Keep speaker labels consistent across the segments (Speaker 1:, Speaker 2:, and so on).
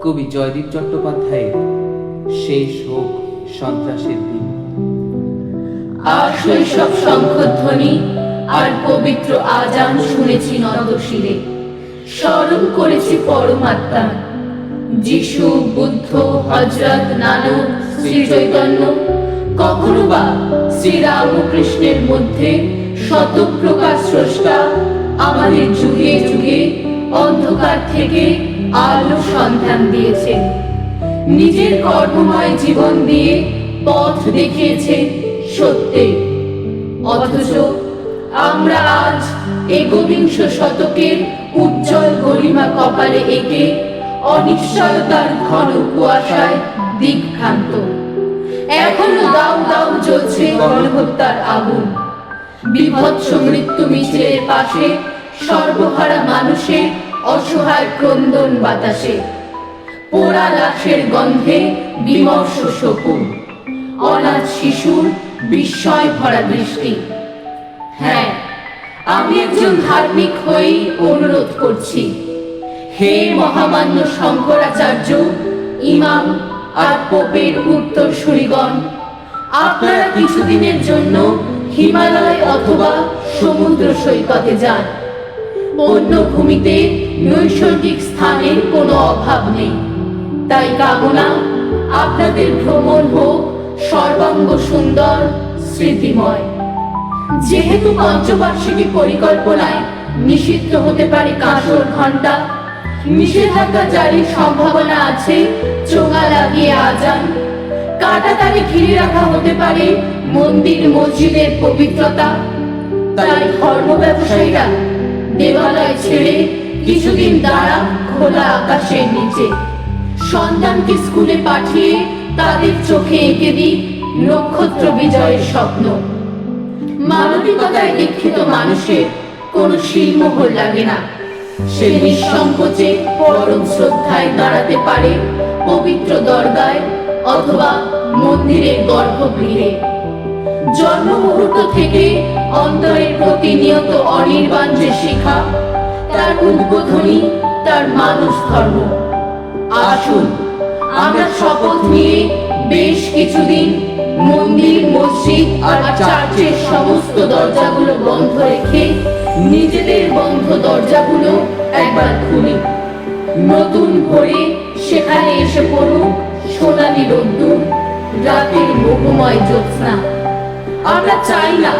Speaker 1: কবি জয়দীপ চট্টোপাধ্যায়ের সেই শোক সন্ত্রাসের দিন।
Speaker 2: আর শৈশব শঙ্খধ্বনি আর পবিত্র আজান শুনেছি নতশিরে, স্মরণ করেছি পরমাত্মা যিশু, বুদ্ধ, হযরত, নানক, শ্রী চৈতন্য, কখনো বা শ্রীরামকৃষ্ণের মধ্যে শতপ্রকাশ স্রষ্টা আমাদের যুগে যুগে অন্ধকার থেকে আলো সন্ধান দিয়েছে, নিজের কর্মময় জীবন দিয়ে পথ দেখিয়েছে সত্যে। অথচ আমরা আজ একবিংশ শতকের উজ্জ্বল গরিমা কপালে এঁকে অনিশ্চয়তার ঘন কুয়াশায় দিগ্ভ্রান্ত। এখনো দাউ দাউ জ্বলছে গণহত্যার আগুন, বিভৎস মৃত্যু মিছিলের পাশে সর্বহারা মানুষের অসহায় ক্রন্দন বাতাসে, পোড়া লাশের গন্ধে বিমর্ষ শকুন, অনাথ শিশুর বিস্ময় ভরা দৃষ্টি। হ্যাঁ, আমি একজন ধার্মিক হয়েই অনুরোধ করছি, হে মহামান্য শঙ্করাচার্য, ইমাম আর পোপের উত্তরসূরিগণ, আপনারা কিছুদিনের জন্য হিমালয় অথবা সমুদ্র সৈকতে যান। অন্য ভূমিতে নৈসর্গিক স্থানের কোনো অভাব নেই, তাই কামনা আপনাদের ভ্রমণ হোক সর্বাঙ্গ সুন্দর, স্মৃতিময়। যেহেতু পঞ্চবার্ষিকী পরিকল্পনায় নিষিদ্ধ হতে পারে কাঁসর ঘণ্টা, নিষেধাজ্ঞা জারির সম্ভাবনা আছে চোঙা লাগিয়ে আজান, কাঁটাতারে ঘিরে রাখা হতে পারে মন্দির মসজিদের পবিত্রতা। তাই ধর্ম ব্যবসায়ীরা দেবালয় ছেড়ে কিছুদিন দাঁড়ান খোলা আকাশের নিচে, সন্তানকে স্কুলে পাঠিয়ে তাদের চোখে এঁকে দিই নক্ষত্র বিজয়ের স্বপ্ন। মানবিকতায় দীক্ষিত মানুষের কোনো শিলমোহর লাগে না, সে নিঃসংকোচে পরম শ্রদ্ধায় দাঁড়াতে পারে পবিত্র দরগায় অথবা মন্দিরের গর্ভগৃহে। জন্ম মুহূর্ত থেকে অন্তরের প্রতিনিয়ত অনির্বাণ যে শিখা, তার উদ্বোধনী তার মানুষ ধর্ম। আসুন আমরা শপথ নিয়ে বেশ কিছুদিন মন্দির, মসজিদ আর চার্চের সমস্ত দরজাগুলো বন্ধ রেখে নিজেদের বন্ধ দরজাগুলো একবার খুলি। নতুন ভোরে সেখানে এসে পড়ুক সোনালি রোদ্দুর, রাতের মোহময় জ্যোৎস্না। আমরা চাই না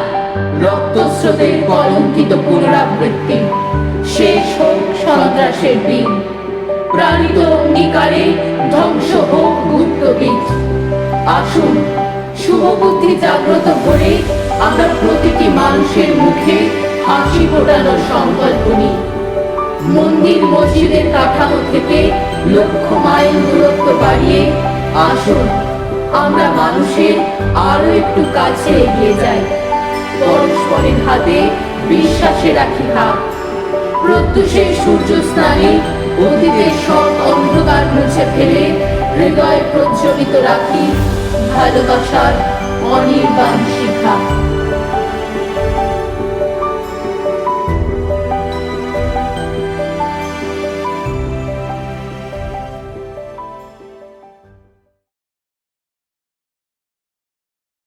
Speaker 2: রক্তস্রোতের কলঙ্কিত পুনরাবৃত্তি, শেষ হোক সন্ত্রাসের দিন, প্রাণিত অঙ্গীকারে ধ্বংস হোক গুপ্ত বীজ। আসুন শুভবুদ্ধি জাগ্রত করে আমরা প্রতিটি মানুষের মুখে হাসি ফোটানোর সংকল্প নিই। মন্দির মসজিদের কাঠামো থেকে লক্ষ মাইল দূরত্ব বাড়িয়ে আসুন আমরা মানুষের আরো একটু কাছে এগিয়ে যাই, পরস্পরের হাতে বিশ্বাসে রাখি হাত। প্রত্যুষের সূর্য স্নানে অতীতের সব অন্ধকার মুছে ফেলে হৃদয় প্রজ্বলিত রাখি ভালোবাসার অনির্বাণ শিখা।